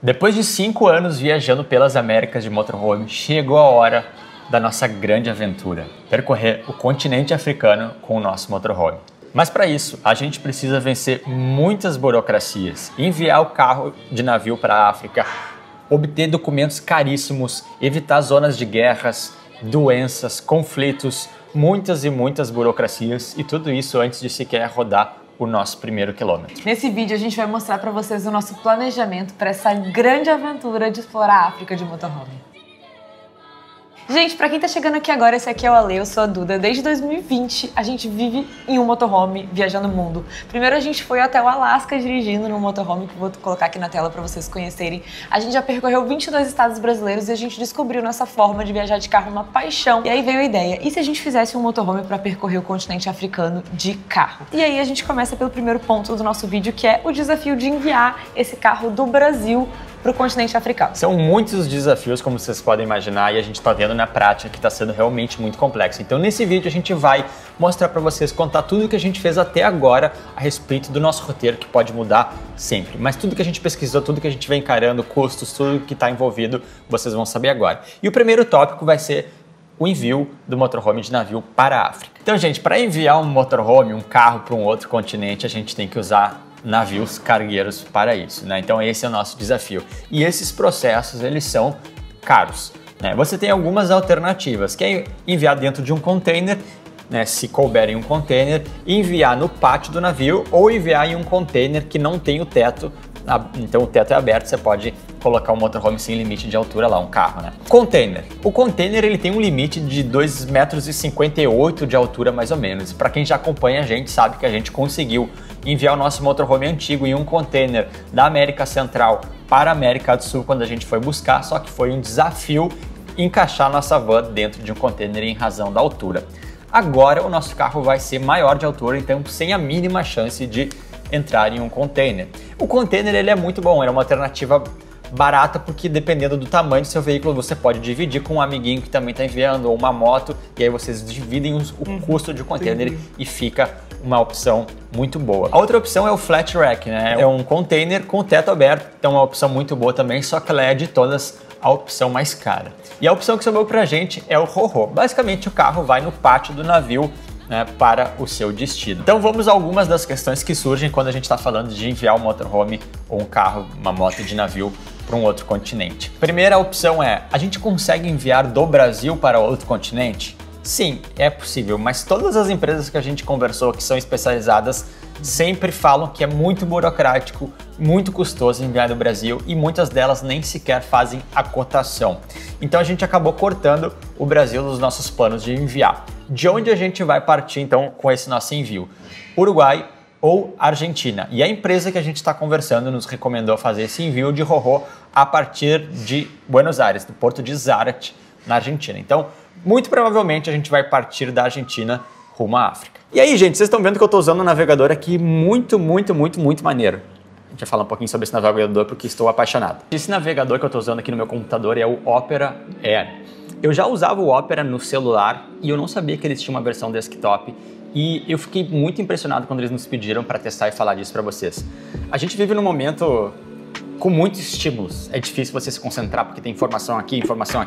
Depois de 5 anos viajando pelas Américas de motorhome, chegou a hora da nossa grande aventura, percorrer o continente africano com o nosso motorhome. Mas para isso, a gente precisa vencer muitas burocracias, enviar o carro de navio para a África, obter documentos caríssimos, evitar zonas de guerras, doenças, conflitos, muitas e muitas burocracias, e tudo isso antes de sequer rodar o nosso primeiro quilômetro. Nesse vídeo a gente vai mostrar para vocês o nosso planejamento para essa grande aventura de explorar a África de motorhome. Gente, pra quem tá chegando aqui agora, esse aqui é o Ale, eu sou a Duda. Desde 2020 a gente vive em um motorhome, viajando o mundo. Primeiro a gente foi até o Alasca dirigindo num motorhome, que eu vou colocar aqui na tela pra vocês conhecerem. A gente já percorreu 22 estados brasileiros e a gente descobriu nossa forma de viajar de carro uma paixão. E aí veio a ideia, e se a gente fizesse um motorhome pra percorrer o continente africano de carro? E aí a gente começa pelo primeiro ponto do nosso vídeo, que é o desafio de enviar esse carro do Brasil para o continente africano. São muitos desafios, como vocês podem imaginar, e a gente está vendo na prática que está sendo realmente muito complexo. Então nesse vídeo a gente vai mostrar para vocês, contar tudo que a gente fez até agora a respeito do nosso roteiro, que pode mudar sempre. Mas tudo que a gente pesquisou, tudo que a gente vem encarando, custos, tudo que está envolvido, vocês vão saber agora. E o primeiro tópico vai ser o envio do motorhome de navio para a África. Então, gente, para enviar um motorhome, um carro para um outro continente, a gente tem que usar navios cargueiros para isso, né? Então esse é o nosso desafio. E esses processos, eles são caros, né? Você tem algumas alternativas, que é enviar dentro de um container, né, se couber em um container, enviar no pátio do navio ou enviar em um container que não tem o teto. Então o teto é aberto, você pode colocar um motorhome sem limite de altura lá, um carro, né? Container. O container ele tem um limite de 2,58 m de altura mais ou menos. Para quem já acompanha a gente sabe que a gente conseguiu enviar o nosso motorhome antigo em um container da América Central para a América do Sul quando a gente foi buscar, só que foi um desafio encaixar nossa van dentro de um container em razão da altura. Agora o nosso carro vai ser maior de altura, então sem a mínima chance de entrar em um container. O container ele é muito bom, é uma alternativa barata porque dependendo do tamanho do seu veículo você pode dividir com um amiguinho que também está enviando ou uma moto e aí vocês dividem o custo de um container e fica uma opção muito boa. A outra opção é o flat rack, né? É um container com o teto aberto, então é uma opção muito boa também, só que ela é de todas a opção mais cara. E a opção que sobrou pra gente é o Hoho. Basicamente o carro vai no pátio do navio, né, para o seu destino. Então vamos a algumas das questões que surgem quando a gente está falando de enviar um motorhome ou um carro, uma moto de navio para um outro continente. Primeira opção é, a gente consegue enviar do Brasil para outro continente? Sim, é possível, mas todas as empresas que a gente conversou que são especializadas sempre falam que é muito burocrático, muito custoso enviar do Brasil e muitas delas nem sequer fazem a cotação. Então a gente acabou cortando o Brasil dos nossos planos de enviar. De onde a gente vai partir então com esse nosso envio? Uruguai ou Argentina. E a empresa que a gente está conversando nos recomendou fazer esse envio de Hoho a partir de Buenos Aires, do porto de Zárate, na Argentina. Então, muito provavelmente a gente vai partir da Argentina rumo à África. E aí, gente, vocês estão vendo que eu estou usando um navegador aqui muito maneiro. A gente vai falar um pouquinho sobre esse navegador porque estou apaixonado. Esse navegador que eu estou usando aqui no meu computador é o Opera Air. Eu já usava o Opera no celular e eu não sabia que eles tinham uma versão desktop e eu fiquei muito impressionado quando eles nos pediram para testar e falar disso para vocês. A gente vive num momento com muitos estímulos. É difícil você se concentrar porque tem informação aqui, informação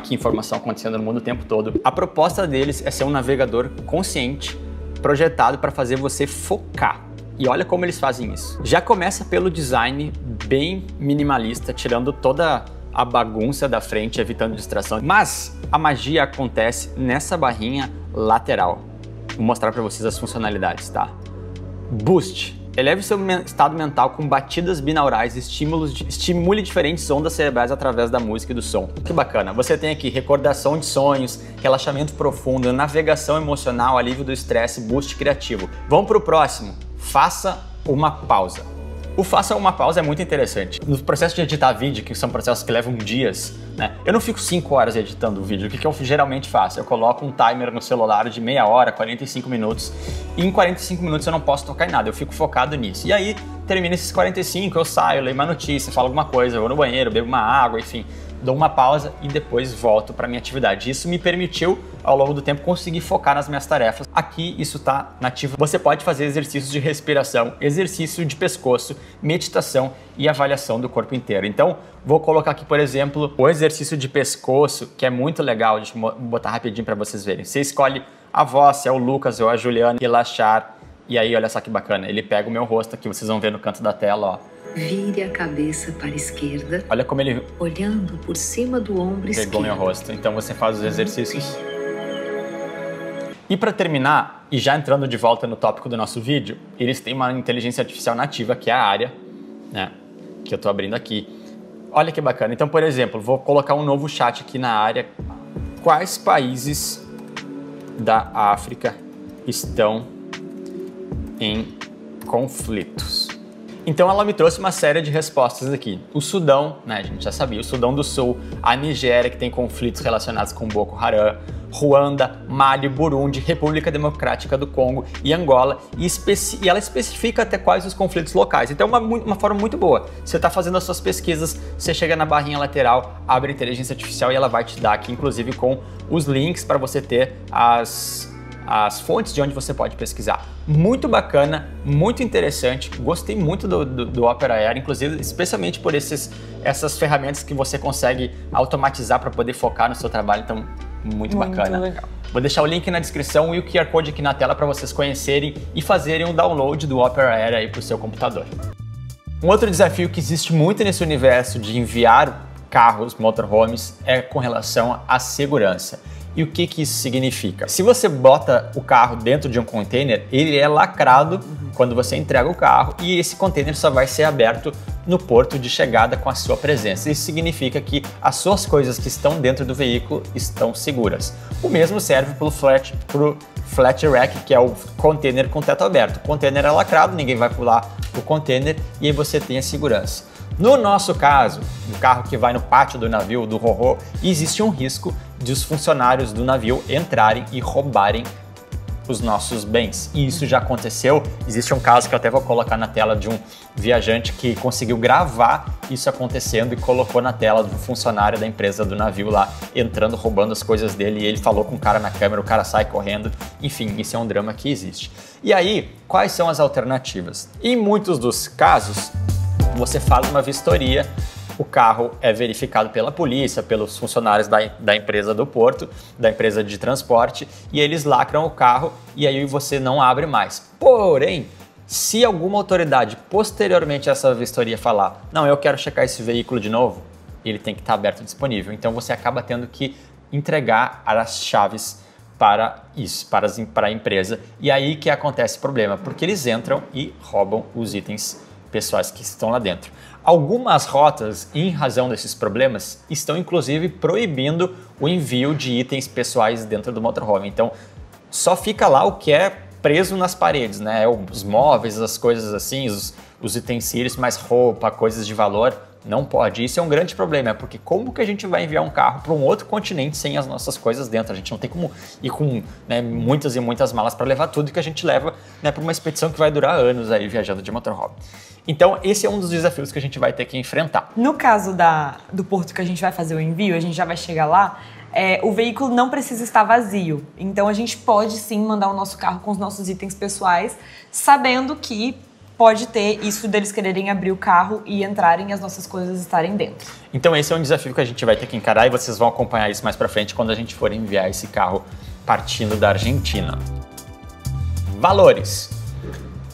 acontecendo no mundo o tempo todo. A proposta deles é ser um navegador consciente, projetado para fazer você focar. E olha como eles fazem isso. Já começa pelo design bem minimalista, tirando toda a bagunça da frente, evitando distração. Mas a magia acontece nessa barrinha lateral. Vou mostrar para vocês as funcionalidades, tá? Boost. Eleve seu estado mental com batidas binaurais, estimule diferentes ondas cerebrais através da música e do som. Que bacana! Você tem aqui recordação de sonhos, relaxamento profundo, navegação emocional, alívio do estresse, boost criativo. Vamos para o próximo. Faça uma pausa. O faça uma pausa é muito interessante. No processo de editar vídeo, que são processos que levam dias, né? Eu não fico 5 horas editando o vídeo. O que eu geralmente faço? Eu coloco um timer no celular de meia hora, 45 minutos. E em 45 minutos eu não posso tocar em nada. Eu fico focado nisso. E aí termina esses 45, eu saio, leio uma notícia, falo alguma coisa, eu vou no banheiro, bebo uma água, enfim, dou uma pausa e depois volto para minha atividade. Isso me permitiu, ao longo do tempo, conseguir focar nas minhas tarefas. Aqui isso está nativo. Você pode fazer exercícios de respiração, exercício de pescoço, meditação e avaliação do corpo inteiro. Então, vou colocar aqui, por exemplo, o exercício de pescoço, que é muito legal. Deixa eu botar rapidinho para vocês verem. Você escolhe a voz, se é o Lucas ou a Juliana, relaxar. E aí, olha só que bacana, ele pega o meu rosto aqui, vocês vão ver no canto da tela, ó. Vire a cabeça para a esquerda. Olha como ele... olhando por cima do ombro esquerdo. Pegou meu rosto. Então você faz os exercícios. E para terminar, e já entrando de volta no tópico do nosso vídeo, eles têm uma inteligência artificial nativa, que é a Aria, né? Que eu estou abrindo aqui. Olha que bacana. Então, por exemplo, vou colocar um novo chat aqui na Aria. Quais países da África estão em conflitos? Então ela me trouxe uma série de respostas aqui. O Sudão, né, a gente já sabia, o Sudão do Sul, a Nigéria, que tem conflitos relacionados com Boko Haram, Ruanda, Mali, Burundi, República Democrática do Congo e Angola, e ela especifica até quais os conflitos locais. Então é uma forma muito boa. Você está fazendo as suas pesquisas, você chega na barrinha lateral, abre a inteligência artificial e ela vai te dar aqui, inclusive com os links para você ter as fontes de onde você pode pesquisar. Muito bacana, muito interessante, gostei muito do Opera Air, inclusive especialmente por essas ferramentas que você consegue automatizar para poder focar no seu trabalho, então muito bacana. Legal. Vou deixar o link na descrição e o QR Code aqui na tela para vocês conhecerem e fazerem um download do Opera Air aí para o seu computador. Um outro desafio que existe muito nesse universo de enviar carros, motorhomes, é com relação à segurança. E o que isso significa? Se você bota o carro dentro de um container, ele é lacrado quando você entrega o carro e esse container só vai ser aberto no porto de chegada com a sua presença. Isso significa que as suas coisas que estão dentro do veículo estão seguras. O mesmo serve para o flat rack, que é o container com teto aberto. O container é lacrado, ninguém vai pular o container e aí você tem a segurança. No nosso caso, o carro que vai no pátio do navio, do ro-ro, existe um risco de os funcionários do navio entrarem e roubarem os nossos bens. E isso já aconteceu. Existe um caso que eu até vou colocar na tela de um viajante que conseguiu gravar isso acontecendo e colocou na tela do funcionário da empresa do navio lá, entrando, roubando as coisas dele, e ele falou com o cara na câmera, o cara sai correndo. Enfim, isso é um drama que existe. E aí, quais são as alternativas? Em muitos dos casos, você faz uma vistoria, o carro é verificado pela polícia, pelos funcionários da empresa do porto, da empresa de transporte, e eles lacram o carro e aí você não abre mais. Porém, se alguma autoridade posteriormente a essa vistoria falar, não, eu quero checar esse veículo de novo, ele tem que estar aberto e disponível. Então você acaba tendo que entregar as chaves para isso, para a empresa, e aí que acontece o problema, porque eles entram e roubam os itens pessoais que estão lá dentro. Algumas rotas, em razão desses problemas, estão inclusive proibindo o envio de itens pessoais dentro do motorhome. Então, só fica lá o que é preso nas paredes, né? Os móveis, as coisas assim, os utensílios, mais roupa, coisas de valor, não pode. Isso é um grande problema, porque como que a gente vai enviar um carro para um outro continente sem as nossas coisas dentro? A gente não tem como ir com, né, muitas e muitas malas para levar tudo que a gente leva, né, para uma expedição que vai durar anos aí viajando de motorhome. Então, esse é um dos desafios que a gente vai ter que enfrentar. No caso do porto que a gente vai fazer o envio, a gente já vai chegar lá, o veículo não precisa estar vazio. Então, a gente pode sim mandar o nosso carro com os nossos itens pessoais, sabendo que pode ter isso deles quererem abrir o carro e entrarem e as nossas coisas estarem dentro. Então esse é um desafio que a gente vai ter que encarar e vocês vão acompanhar isso mais pra frente quando a gente for enviar esse carro partindo da Argentina. Valores.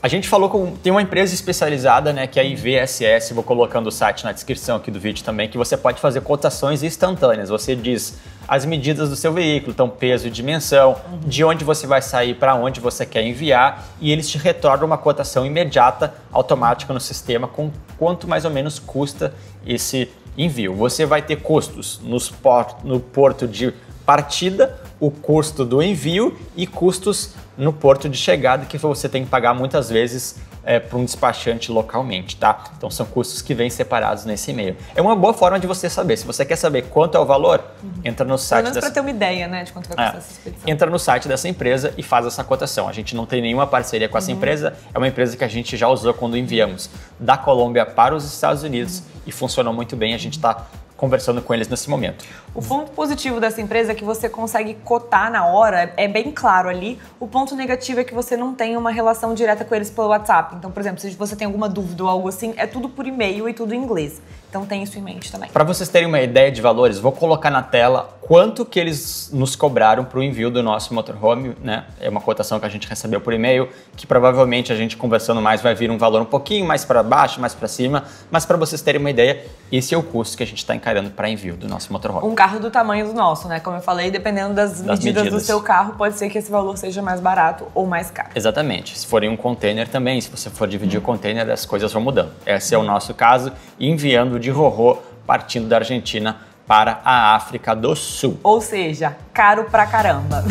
A gente falou tem uma empresa especializada, né, que é a IVSS, vou colocando o site na descrição aqui do vídeo também, que você pode fazer cotações instantâneas. Você diz as medidas do seu veículo, então peso e dimensão, de onde você vai sair, para onde você quer enviar, e eles te retornam uma cotação imediata, automática no sistema, com quanto mais ou menos custa esse envio. Você vai ter custos no porto de partida, o custo do envio e custos no porto de chegada, que você tem que pagar muitas vezes para um despachante localmente, tá? Então são custos que vêm separados nesse e-mail. É uma boa forma de você saber. Se você quer saber quanto é o valor, entra no site para ter uma ideia, né, de quanto vai custar essa expedição. Entra no site dessa empresa e faz essa cotação. A gente não tem nenhuma parceria com essa empresa, é uma empresa que a gente já usou quando enviamos da Colômbia para os Estados Unidos e funcionou muito bem. A gente está conversando com eles nesse momento. O ponto positivo dessa empresa é que você consegue cotar na hora, é bem claro ali. O ponto negativo é que você não tem uma relação direta com eles pelo WhatsApp. Então, por exemplo, se você tem alguma dúvida ou algo assim, é tudo por e-mail e tudo em inglês. Então tem isso em mente também. Para vocês terem uma ideia de valores, vou colocar na tela quanto que eles nos cobraram para o envio do nosso motorhome, né? É uma cotação que a gente recebeu por e-mail, que provavelmente a gente conversando mais vai vir um valor um pouquinho mais para baixo, mais para cima, mas para vocês terem uma ideia, esse é o custo que a gente está encarando para envio do nosso motorhome. Um carro do tamanho do nosso, né? Como eu falei, dependendo das medidas do seu carro, pode ser que esse valor seja mais barato ou mais caro. Exatamente. Se for em um container também, se você for dividir o container, as coisas vão mudando. Esse é o nosso caso, enviando de Rorô, partindo da Argentina para a África do Sul. Ou seja, caro pra caramba.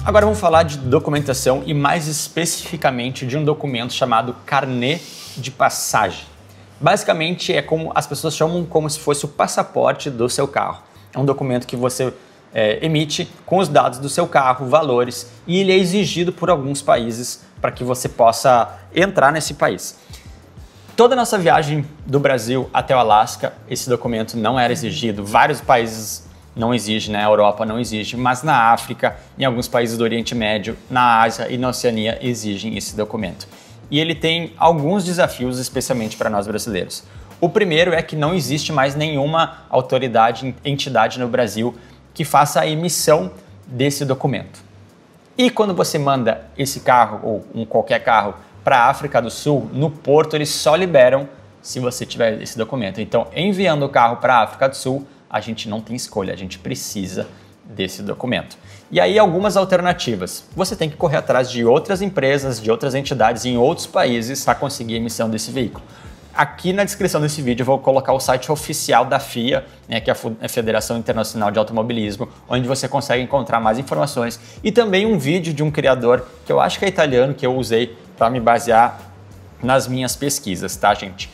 Agora vamos falar de documentação e mais especificamente de um documento chamado carnê de passagem. Basicamente é como as pessoas chamam como se fosse o passaporte do seu carro. É um documento que você emite com os dados do seu carro, valores, e ele é exigido por alguns países para que você possa entrar nesse país. Toda a nossa viagem do Brasil até o Alasca, esse documento não era exigido. Vários países não exigem, né? A Europa não exige, mas na África, em alguns países do Oriente Médio, na Ásia e na Oceania exigem esse documento. E ele tem alguns desafios, especialmente para nós brasileiros. O primeiro é que não existe mais nenhuma autoridade, entidade no Brasil que faça a emissão desse documento. E quando você manda esse carro, ou qualquer carro, para a África do Sul, no porto eles só liberam se você tiver esse documento. Então, enviando o carro para a África do Sul, a gente não tem escolha, a gente precisa desse documento. E aí algumas alternativas. Você tem que correr atrás de outras empresas, de outras entidades em outros países para conseguir a emissão desse veículo. Aqui na descrição desse vídeo eu vou colocar o site oficial da FIA, né, que é a Federação Internacional de Automobilismo, onde você consegue encontrar mais informações e também um vídeo de um criador que eu acho que é italiano, que eu usei para me basear nas minhas pesquisas, tá, gente?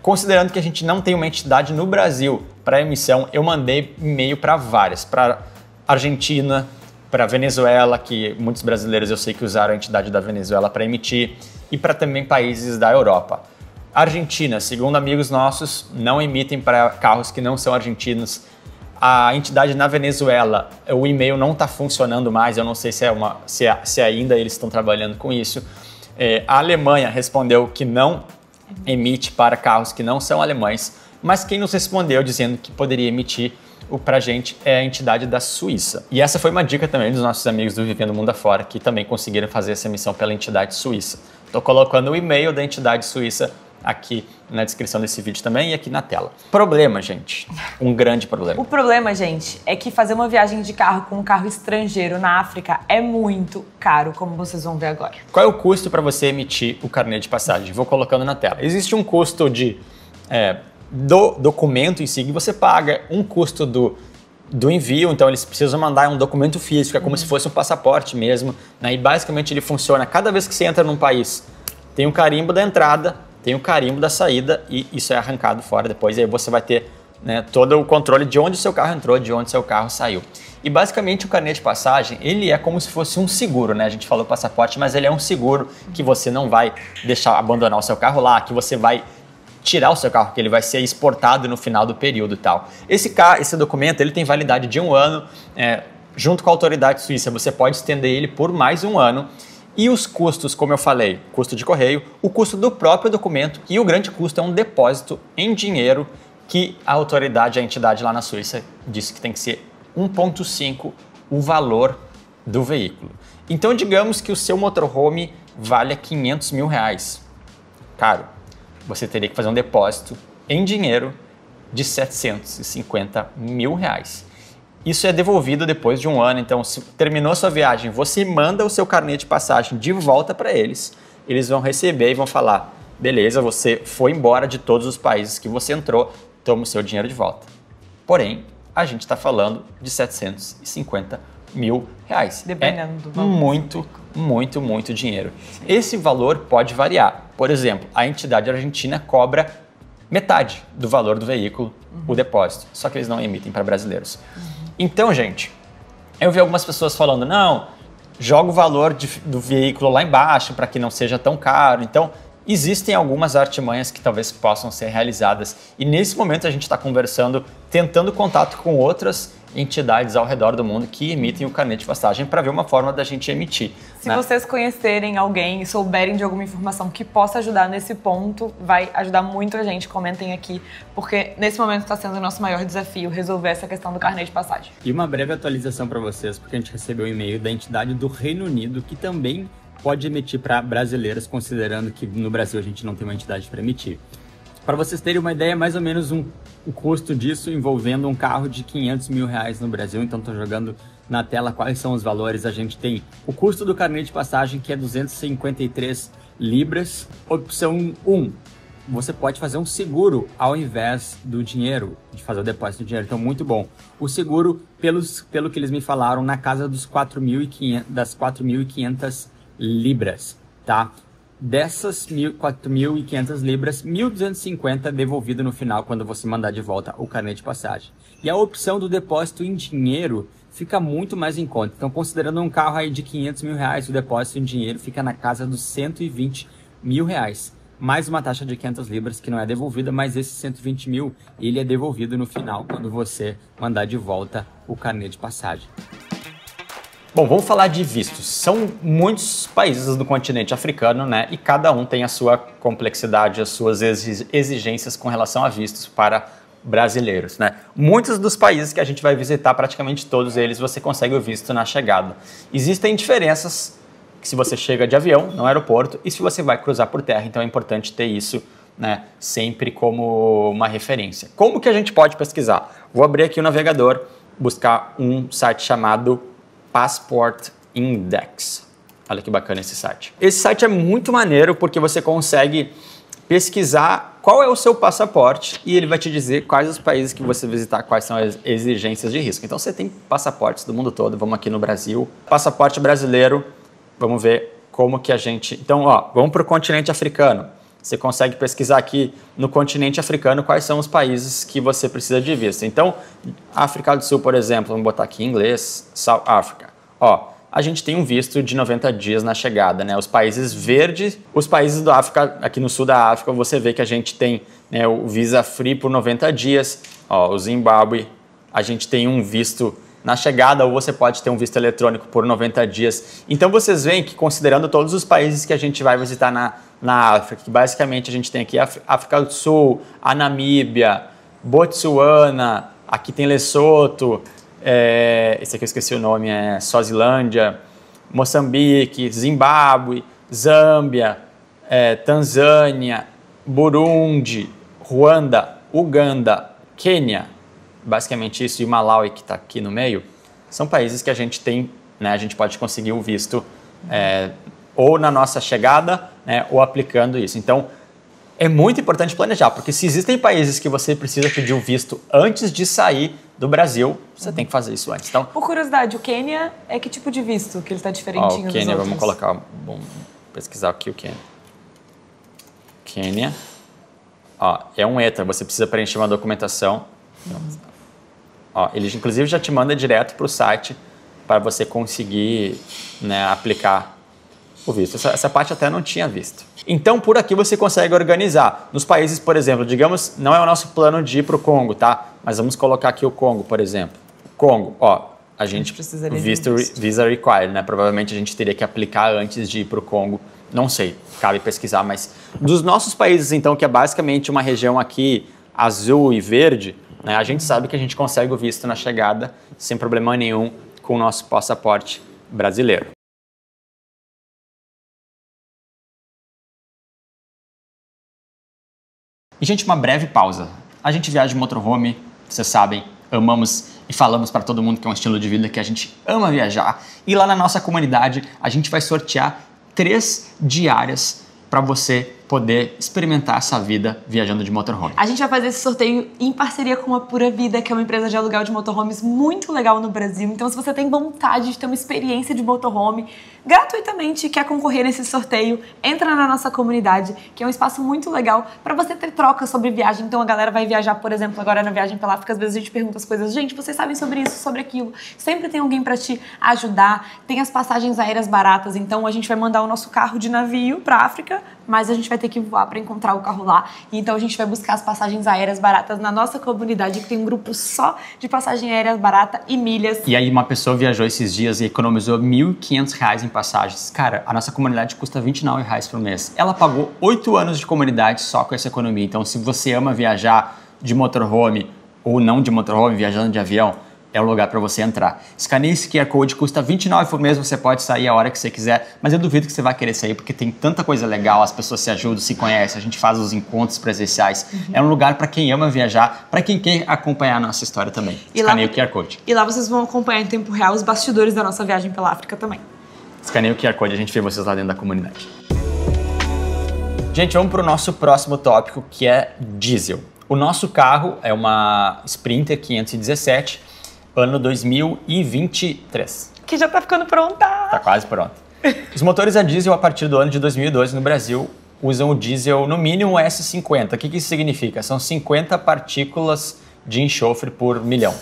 Considerando que a gente não tem uma entidade no Brasil para emissão, eu mandei e-mail para várias, para Argentina, para Venezuela, que muitos brasileiros eu sei que usaram a entidade da Venezuela para emitir, e para também países da Europa. Argentina, segundo amigos nossos, não emitem para carros que não são argentinos. A entidade na Venezuela, o e-mail não está funcionando mais, eu não sei se ainda eles estão trabalhando com isso. A Alemanha respondeu que não emite para carros que não são alemães, mas quem nos respondeu dizendo que poderia emitir para a gente é a entidade da Suíça. E essa foi uma dica também dos nossos amigos do Vivendo Mundo Afora, que também conseguiram fazer essa emissão pela entidade suíça. Estou colocando o e-mail da entidade suíça aqui na descrição desse vídeo também e aqui na tela. Problema, gente. Um grande problema. O problema, gente, é que fazer uma viagem de carro com um carro estrangeiro na África é muito caro, como vocês vão ver agora. Qual é o custo para você emitir o carnê de passagem? Vou colocando na tela. Existe um custo do documento em si que você paga, um custo do envio, então eles precisam mandar um documento físico, é como se fosse um passaporte mesmo, né? E basicamente ele funciona, cada vez que você entra num país, tem um carimbo da entrada, tem o carimbo da saída e isso é arrancado fora depois, e aí você vai ter, né, todo o controle de onde o seu carro entrou, de onde o seu carro saiu. E basicamente o carnê de passagem, ele é como se fosse um seguro, né? A gente falou passaporte, mas ele é um seguro que você não vai deixar abandonar o seu carro lá, que você vai tirar o seu carro, que ele vai ser exportado no final do período e tal. Esse documento, ele tem validade de 1 ano, junto com a autoridade suíça, você pode estender ele por mais 1 ano. E os custos, como eu falei, custo de correio, o custo do próprio documento e o grande custo é um depósito em dinheiro que a autoridade, a entidade lá na Suíça, disse que tem que ser 1,5 o valor do veículo. Então, digamos que o seu motorhome valha 500 mil reais. Caro, você teria que fazer um depósito em dinheiro de 750 mil reais. Isso é devolvido depois de 1 ano, então se terminou a sua viagem, você manda o seu carnê de passagem de volta para eles, eles vão receber e vão falar, beleza, você foi embora de todos os países que você entrou, toma o seu dinheiro de volta. Porém, a gente está falando de 750 R$100.000. Dependendo do valor. Muito dinheiro. Sim. Esse valor pode variar. Por exemplo, a entidade argentina cobra metade do valor do veículo, o depósito. Só que eles não emitem para brasileiros. Então, gente, eu vi algumas pessoas falando, não, joga o valor do veículo lá embaixo para que não seja tão caro. Então, existem algumas artimanhas que talvez possam ser realizadas. E nesse momento a gente está conversando, tentando contato com outras entidades ao redor do mundo que emitem o carnê de passagem para ver uma forma da gente emitir. Se vocês conhecerem alguém e souberem de alguma informação que possa ajudar nesse ponto, vai ajudar muito a gente. Comentem aqui, porque nesse momento está sendo o nosso maior desafio resolver essa questão do carnê de passagem. E uma breve atualização para vocês, porque a gente recebeu um e-mail da entidade do Reino Unido que também pode emitir para brasileiros, considerando que no Brasil a gente não tem uma entidade para emitir. Para vocês terem uma ideia, mais ou menos o custo disso envolvendo um carro de R$500 mil no Brasil. Então, estou jogando na tela quais são os valores. A gente tem o custo do carnê de passagem, que é 253 libras. Opção 1, você pode fazer um seguro ao invés do dinheiro, de fazer o depósito do dinheiro. Então, muito bom. O seguro, pelo que eles me falaram, na casa das 4.500 libras, tá? Dessas 4.500 libras, 1.250 devolvido no final quando você mandar de volta o carnê de passagem. E a opção do depósito em dinheiro fica muito mais em conta. Então, considerando um carro aí de R$500 mil, o depósito em dinheiro fica na casa dos R$120 mil. Mais uma taxa de 500 libras que não é devolvida, mas esse 120 mil, ele é devolvido no final quando você mandar de volta o carnê de passagem. Bom, vamos falar de vistos. São muitos países do continente africano, né? E cada um tem a sua complexidade, as suas exigências com relação a vistos para brasileiros, né? Muitos dos países que a gente vai visitar, praticamente todos eles, você consegue o visto na chegada. Existem diferenças se você chega de avião no aeroporto e se você vai cruzar por terra, então é importante ter isso, né, sempre como uma referência. Como que a gente pode pesquisar? Vou abrir aqui o navegador, buscar um site chamado Passport Index. Olha que bacana esse site. Esse site é muito maneiro porque você consegue pesquisar qual é o seu passaporte e ele vai te dizer quais os países que você visitar, quais são as exigências de risco. Então você tem passaportes do mundo todo, vamos aqui no Brasil. Passaporte brasileiro, vamos ver como que a gente... Então, ó, vamos para o continente africano. Você consegue pesquisar aqui no continente africano quais são os países que você precisa de visto. Então, África do Sul, por exemplo, vamos botar aqui em inglês, South Africa. Ó, a gente tem um visto de 90 dias na chegada, né? Os países verdes, os países da África, aqui no sul da África, você vê que a gente tem, né, o Visa Free por 90 dias. Ó, o Zimbábue, a gente tem um visto na chegada, ou você pode ter um visto eletrônico por 90 dias. Então, vocês veem que, considerando todos os países que a gente vai visitar na África, que basicamente a gente tem aqui a África do Sul, a Namíbia, Botsuana, aqui tem Lesoto, esse aqui eu esqueci o nome, é Suazilândia, Moçambique, Zimbábue, Zâmbia, Tanzânia, Burundi, Ruanda, Uganda, Quênia, basicamente isso, e Malawi, que está aqui no meio, são países que a gente tem, né, a gente pode conseguir o visto ou na nossa chegada, né, ou aplicando isso. Então, é muito importante planejar, porque se existem países que você precisa pedir o visto antes de sair do Brasil, você tem que fazer isso antes. Então, por curiosidade, o Quênia é que tipo de visto? Que ele está diferentinho o Quênia, dos outros? Vamos colocar, vamos pesquisar aqui o Quênia. Quênia, ó, é um ETA, você precisa preencher uma documentação. Ó, ele inclusive já te manda direto para o site para você conseguir, né, aplicar o visto. Essa parte até não tinha visto. Então, por aqui você consegue organizar. Nos países, por exemplo, digamos, não é o nosso plano de ir para o Congo, tá? Mas vamos colocar aqui o Congo, por exemplo. Congo, ó, a gente precisaria Visa Required, né? Provavelmente a gente teria que aplicar antes de ir para o Congo. Não sei, cabe pesquisar, mas dos nossos países, então, que é basicamente uma região aqui azul e verde, né? A gente sabe que a gente consegue o visto na chegada sem problema nenhum com o nosso passaporte brasileiro. E, gente, uma breve pausa. A gente viaja de motorhome, vocês sabem, amamos e falamos para todo mundo que é um estilo de vida que a gente ama viajar. E lá na nossa comunidade, a gente vai sortear 3 diárias para você poder experimentar essa vida viajando de motorhome. A gente vai fazer esse sorteio em parceria com a Pura Vida, que é uma empresa de aluguel de motorhomes muito legal no Brasil. Então, se você tem vontade de ter uma experiência de motorhome gratuitamente e quer concorrer nesse sorteio, entra na nossa comunidade, que é um espaço muito legal para você ter trocas sobre viagem. Então, a galera vai viajar, por exemplo, agora na viagem pela África, às vezes a gente pergunta as coisas, gente, vocês sabem sobre isso, sobre aquilo? Sempre tem alguém para te ajudar, tem as passagens aéreas baratas, então a gente vai mandar o nosso carro de navio para a África, mas a gente vai ter que voar para encontrar o carro lá. E então a gente vai buscar as passagens aéreas baratas na nossa comunidade, que tem um grupo só de passagem aérea barata e milhas. E aí uma pessoa viajou esses dias e economizou R$ 1.500 em passagens. Cara, a nossa comunidade custa R$ 29 por mês. Ela pagou 8 anos de comunidade só com essa economia. Então, se você ama viajar de motorhome ou não de motorhome, viajando de avião, é o lugar para você entrar. Escaneie esse QR Code, custa R$ 29 por mês, você pode sair a hora que você quiser, mas eu duvido que você vai querer sair, porque tem tanta coisa legal, as pessoas se ajudam, se conhecem, a gente faz os encontros presenciais. É um lugar para quem ama viajar, para quem quer acompanhar a nossa história também. Escaneie o QR Code. E lá vocês vão acompanhar em tempo real os bastidores da nossa viagem pela África também. Escaneie o QR Code, a gente vê vocês lá dentro da comunidade. Gente, vamos para o nosso próximo tópico, que é diesel. O nosso carro é uma Sprinter 517, ano 2023. Que já tá ficando pronta! Tá quase pronto. Os motores a diesel, a partir do ano de 2012 no Brasil, usam o diesel no mínimo S50. O que isso significa? São 50 partículas de enxofre por milhão.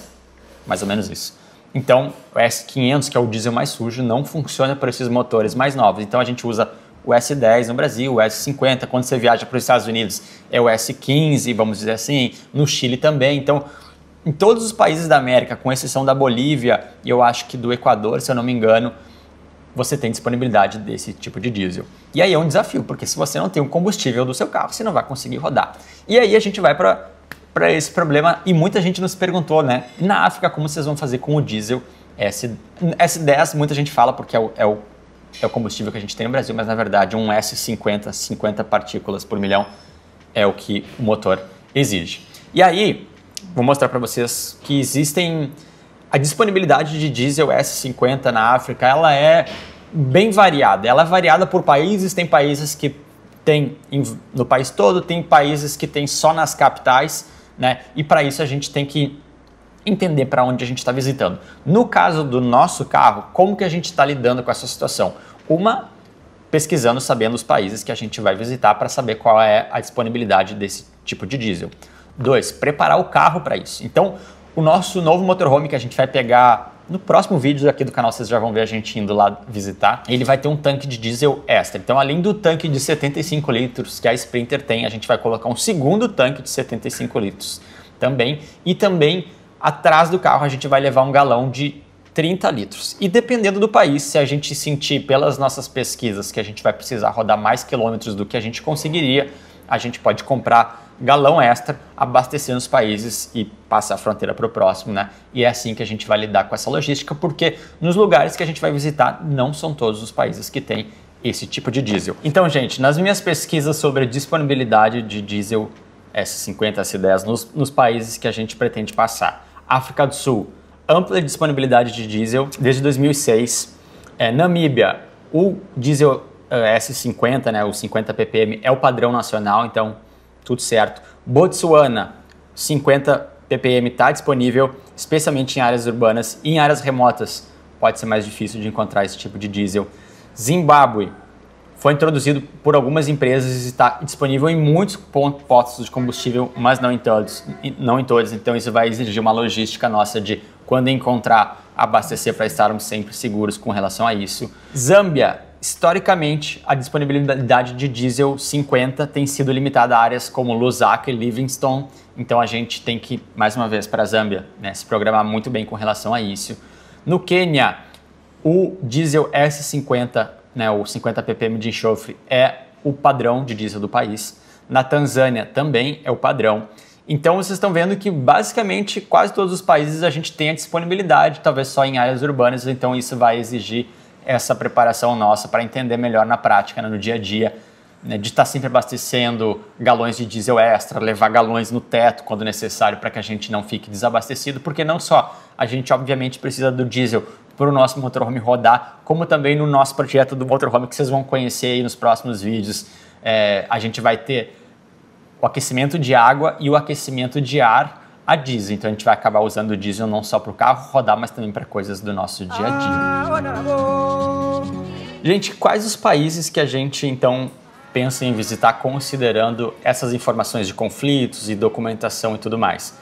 Mais ou menos isso. Então, o S500, que é o diesel mais sujo, não funciona por esses motores mais novos. Então, a gente usa o S10 no Brasil, o S50. Quando você viaja para os Estados Unidos, é o S15, vamos dizer assim. No Chile também. Então, em todos os países da América, com exceção da Bolívia e eu acho que do Equador, se eu não me engano, você tem disponibilidade desse tipo de diesel. E aí é um desafio, porque se você não tem o combustível do seu carro, você não vai conseguir rodar. E aí a gente vai para esse problema e muita gente nos perguntou, né? Na África, como vocês vão fazer com o diesel S10? Muita gente fala porque é o combustível que a gente tem no Brasil, mas na verdade um S50, 50 partículas por milhão, é o que o motor exige. E aí, vou mostrar para vocês que existem... A disponibilidade de diesel S50 na África, ela é bem variada. Ela é variada por países, tem países que tem no país todo, tem países que tem só nas capitais, né? E para isso a gente tem que entender para onde a gente está visitando. No caso do nosso carro, como que a gente está lidando com essa situação? Pesquisando, sabendo os países que a gente vai visitar para saber qual é a disponibilidade desse tipo de diesel. 2, preparar o carro para isso. Então, o nosso novo motorhome que a gente vai pegar no próximo vídeo aqui do canal, vocês já vão ver a gente indo lá visitar, ele vai ter um tanque de diesel extra. Então, além do tanque de 75 litros que a Sprinter tem, a gente vai colocar um segundo tanque de 75 litros também. E também, atrás do carro, a gente vai levar um galão de 30 litros. E dependendo do país, se a gente sentir pelas nossas pesquisas que a gente vai precisar rodar mais quilômetros do que a gente conseguiria, a gente pode comprar galão extra, abastecer nos países e passar a fronteira para o próximo, né? E é assim que a gente vai lidar com essa logística, porque nos lugares que a gente vai visitar, não são todos os países que têm esse tipo de diesel. Então, gente, nas minhas pesquisas sobre a disponibilidade de diesel S50, S10 nos países que a gente pretende passar, África do Sul, ampla disponibilidade de diesel desde 2006. Namíbia, o diesel S50, né, o 50 ppm, é o padrão nacional, então tudo certo. Botsuana, 50 ppm está disponível, especialmente em áreas urbanas e em áreas remotas. Pode ser mais difícil de encontrar esse tipo de diesel. Zimbábue, foi introduzido por algumas empresas e está disponível em muitos postos de combustível, mas não em todos. Então isso vai exigir uma logística nossa de, quando encontrar, abastecer para estarmos sempre seguros com relação a isso. Zâmbia, historicamente, a disponibilidade de diesel 50 tem sido limitada a áreas como Lusaka e Livingstone, então a gente tem que, mais uma vez, para a Zâmbia, né, se programar muito bem com relação a isso. No Quênia, o diesel S50, né, o 50 ppm de enxofre, é o padrão de diesel do país. Na Tanzânia também é o padrão. Então vocês estão vendo que basicamente quase todos os países a gente tem a disponibilidade, talvez só em áreas urbanas, então isso vai exigir essa preparação nossa para entender melhor na prática, né, no dia a dia, né, de estar sempre abastecendo galões de diesel extra, levar galões no teto quando necessário para que a gente não fique desabastecido, porque não só a gente obviamente precisa do diesel para o nosso motorhome rodar, como também no nosso projeto do motorhome que vocês vão conhecer aí nos próximos vídeos. a gente vai ter o aquecimento de água e o aquecimento de ar a diesel. Então a gente vai acabar usando o diesel não só para o carro rodar, mas também para coisas do nosso dia a dia. Gente, quais os países que a gente então pensa em visitar considerando essas informações de conflitos e documentação e tudo mais?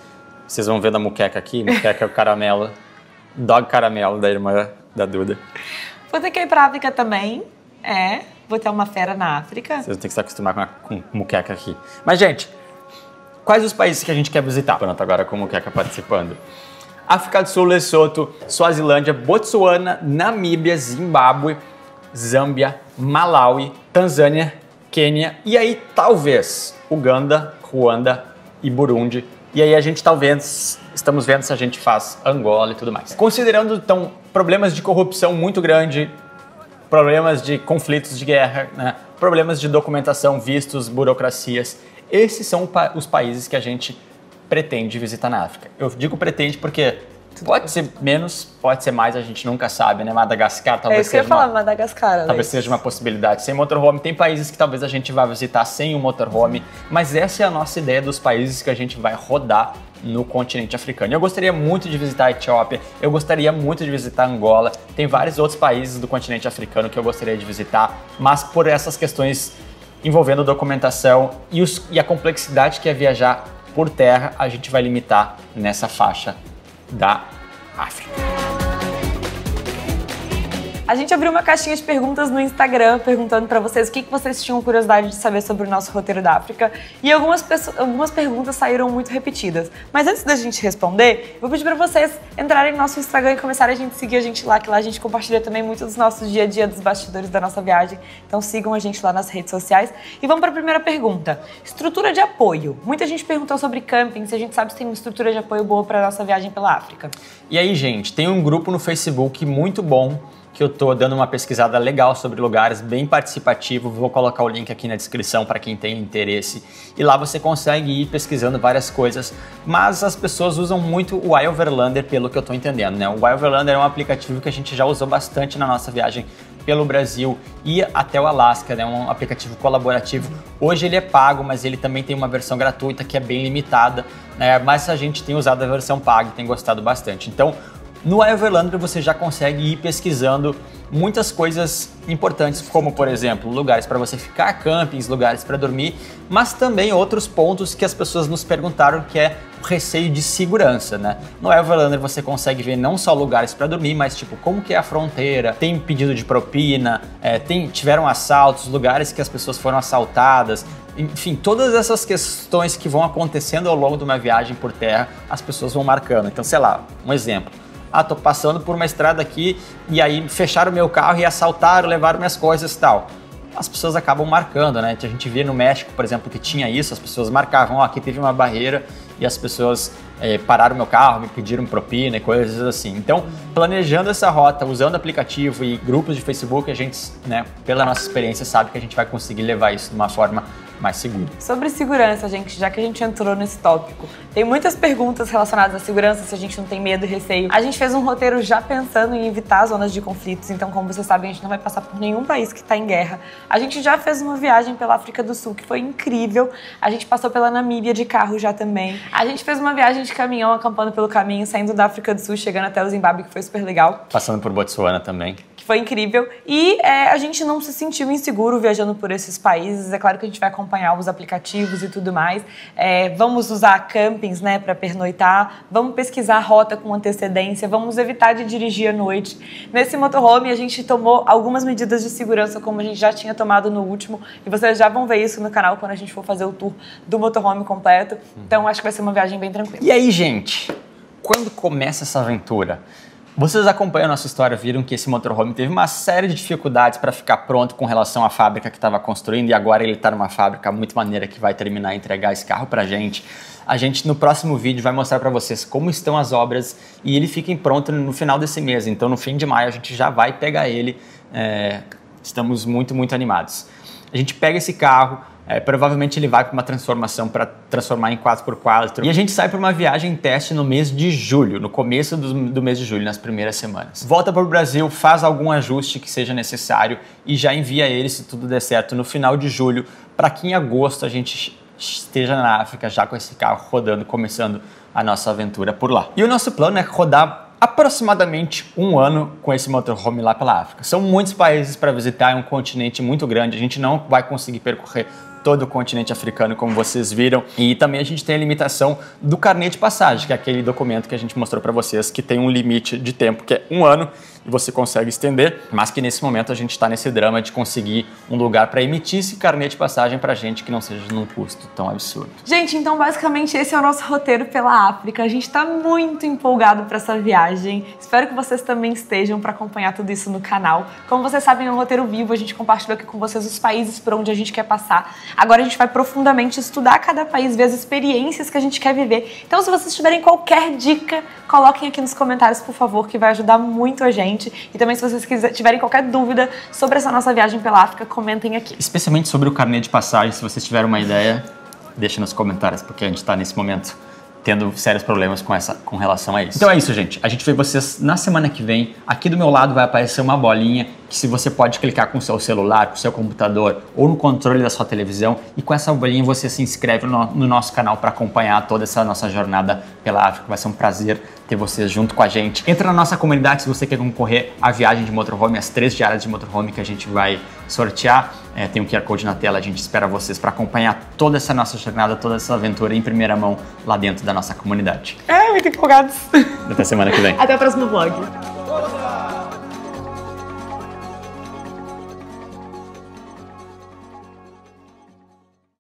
Vocês vão ver da muqueca aqui, muqueca é o caramelo, dog caramelo da irmã da Duda. Vou ter que ir para a África também, vou ter uma fera na África. Vocês vão ter que se acostumar com muqueca aqui. Mas, gente, quais os países que a gente quer visitar? Pronto, agora com o muqueca participando. África do Sul, Lesoto, Suazilândia, Botsuana, Namíbia, Zimbábue, Zâmbia, Malawi, Tanzânia, Quênia e aí talvez Uganda, Ruanda e Burundi. E aí a gente estamos vendo se a gente faz Angola e tudo mais. Considerando então problemas de corrupção muito grande, problemas de conflitos de guerra, né? Problemas de documentação, vistos, burocracias, esses são os países que a gente pretende visitar na África. Eu digo pretende porque pode ser menos, pode ser mais, a gente nunca sabe, né? Madagascar talvez isso que eu ia falar, Madagascar. Talvez seja uma possibilidade sem motorhome. Tem países que talvez a gente vá visitar sem o motorhome, mas essa é a nossa ideia dos países que a gente vai rodar no continente africano. Eu gostaria muito de visitar a Etiópia, eu gostaria muito de visitar Angola, tem vários outros países do continente africano que eu gostaria de visitar, mas por essas questões envolvendo documentação e a complexidade que é viajar por terra, a gente vai limitar nessa faixa da África. A gente abriu uma caixinha de perguntas no Instagram perguntando para vocês o que vocês tinham curiosidade de saber sobre o nosso roteiro da África e algumas perguntas saíram muito repetidas. Mas antes da gente responder, eu vou pedir para vocês entrarem no nosso Instagram e começarem a seguir a gente lá, que lá a gente compartilha também muito dos nossos dia a dia, dos bastidores da nossa viagem. Então sigam a gente lá nas redes sociais. E vamos para a primeira pergunta. Estrutura de apoio. Muita gente perguntou sobre camping, se a gente sabe se tem uma estrutura de apoio boa para a nossa viagem pela África. E aí, gente, tem um grupo no Facebook muito bom que eu tô dando uma pesquisada legal sobre lugares, bem participativo. Vou colocar o link aqui na descrição para quem tem interesse. E lá você consegue ir pesquisando várias coisas, mas as pessoas usam muito o iOverlander, pelo que eu tô entendendo, né? O iOverlander é um aplicativo que a gente já usou bastante na nossa viagem pelo Brasil e até o Alasca, né? Um aplicativo colaborativo. Hoje ele é pago, mas ele também tem uma versão gratuita que é bem limitada, né? Mas a gente tem usado a versão paga e tem gostado bastante. Então, no iOverlander você já consegue ir pesquisando muitas coisas importantes, como por exemplo, lugares para você ficar, campings, lugares para dormir, mas também outros pontos que as pessoas nos perguntaram, que é o receio de segurança, né? No iOverlander você consegue ver não só lugares para dormir, mas tipo, como que é a fronteira, tem pedido de propina, tiveram assaltos, lugares que as pessoas foram assaltadas, enfim, todas essas questões que vão acontecendo ao longo de uma viagem por terra, as pessoas vão marcando. Então, sei lá, um exemplo. Tô passando por uma estrada aqui e aí fecharam meu carro e assaltaram, levaram minhas coisas e tal. As pessoas acabam marcando, né? A gente via no México, por exemplo, que tinha isso, as pessoas marcavam, aqui teve uma barreira e as pessoas pararam meu carro, me pediram propina e coisas assim. Então, planejando essa rota, usando aplicativo e grupos de Facebook, a gente, né, pela nossa experiência, sabe que a gente vai conseguir levar isso de uma forma mais segura. Sobre segurança, gente, já que a gente entrou nesse tópico, tem muitas perguntas relacionadas à segurança, se a gente não tem medo e receio. A gente fez um roteiro já pensando em evitar zonas de conflitos, então, como vocês sabem, a gente não vai passar por nenhum país que está em guerra. A gente já fez uma viagem pela África do Sul, que foi incrível. A gente passou pela Namíbia de carro já também. A gente fez uma viagem de caminhão, acampando pelo caminho, saindo da África do Sul, chegando até o Zimbábue, que foi super legal. Passando por Botsuana também. Foi incrível. E a gente não se sentiu inseguro viajando por esses países. É claro que a gente vai acompanhar os aplicativos e tudo mais. Vamos usar campings, né, para pernoitar. Vamos pesquisar a rota com antecedência. Vamos evitar de dirigir à noite. Nesse motorhome, a gente tomou algumas medidas de segurança, como a gente já tinha tomado no último. E vocês já vão ver isso no canal quando a gente for fazer o tour do motorhome completo. Então, acho que vai ser uma viagem bem tranquila. E aí, gente? Quando começa essa aventura? Vocês acompanham a nossa história, viram que esse motorhome teve uma série de dificuldades para ficar pronto com relação à fábrica que estava construindo e agora ele está numa fábrica muito maneira que vai terminar e entregar esse carro para a gente. A gente no próximo vídeo vai mostrar para vocês como estão as obras e ele fica pronto no final desse mês. Então no fim de maio a gente já vai pegar ele. Estamos muito, muito animados. A gente pega esse carro, Provavelmente ele vai para uma transformação para transformar em 4x4. E a gente sai para uma viagem teste no mês de julho, no começo do mês de julho, nas primeiras semanas. Volta para o Brasil, faz algum ajuste que seja necessário e já envia ele, se tudo der certo, no final de julho, para que em agosto a gente esteja na África já com esse carro rodando, começando a nossa aventura por lá. E o nosso plano é rodar aproximadamente um ano com esse motorhome lá pela África. São muitos países para visitar, é um continente muito grande, a gente não vai conseguir percorrer todo o continente africano, como vocês viram. E também a gente tem a limitação do carnê de passagem, que é aquele documento que a gente mostrou para vocês, que tem um limite de tempo, que é 1 ano, e você consegue estender, mas que nesse momento a gente está nesse drama de conseguir um lugar para emitir esse carnê de passagem para gente que não seja num custo tão absurdo. Gente, então basicamente esse é o nosso roteiro pela África. A gente está muito empolgado para essa viagem. Espero que vocês também estejam para acompanhar tudo isso no canal. Como vocês sabem, é um roteiro vivo, a gente compartilha aqui com vocês os países por onde a gente quer passar. Agora a gente vai profundamente estudar cada país, ver as experiências que a gente quer viver. Então, se vocês tiverem qualquer dica, coloquem aqui nos comentários, por favor, que vai ajudar muito a gente. E também, se vocês tiverem qualquer dúvida sobre essa nossa viagem pela África, comentem aqui. Especialmente sobre o carnê de passagem, se vocês tiverem uma ideia, deixa nos comentários, porque a gente está nesse momento tendo sérios problemas com relação a isso. Então é isso, gente. A gente vê vocês na semana que vem. Aqui do meu lado vai aparecer uma bolinha que se você pode clicar com o seu celular, com o seu computador ou no controle da sua televisão, e com essa bolinha você se inscreve no nosso canal para acompanhar toda essa nossa jornada pela África. Vai ser um prazer ter vocês junto com a gente. Entra na nossa comunidade se você quer concorrer à viagem de motorhome, as 3 diárias de motorhome que a gente vai sortear. Tem um QR Code na tela, a gente espera vocês para acompanhar toda essa nossa jornada, toda essa aventura em primeira mão lá dentro da nossa comunidade. Muito empolgados. Até semana que vem. Até o próximo vlog.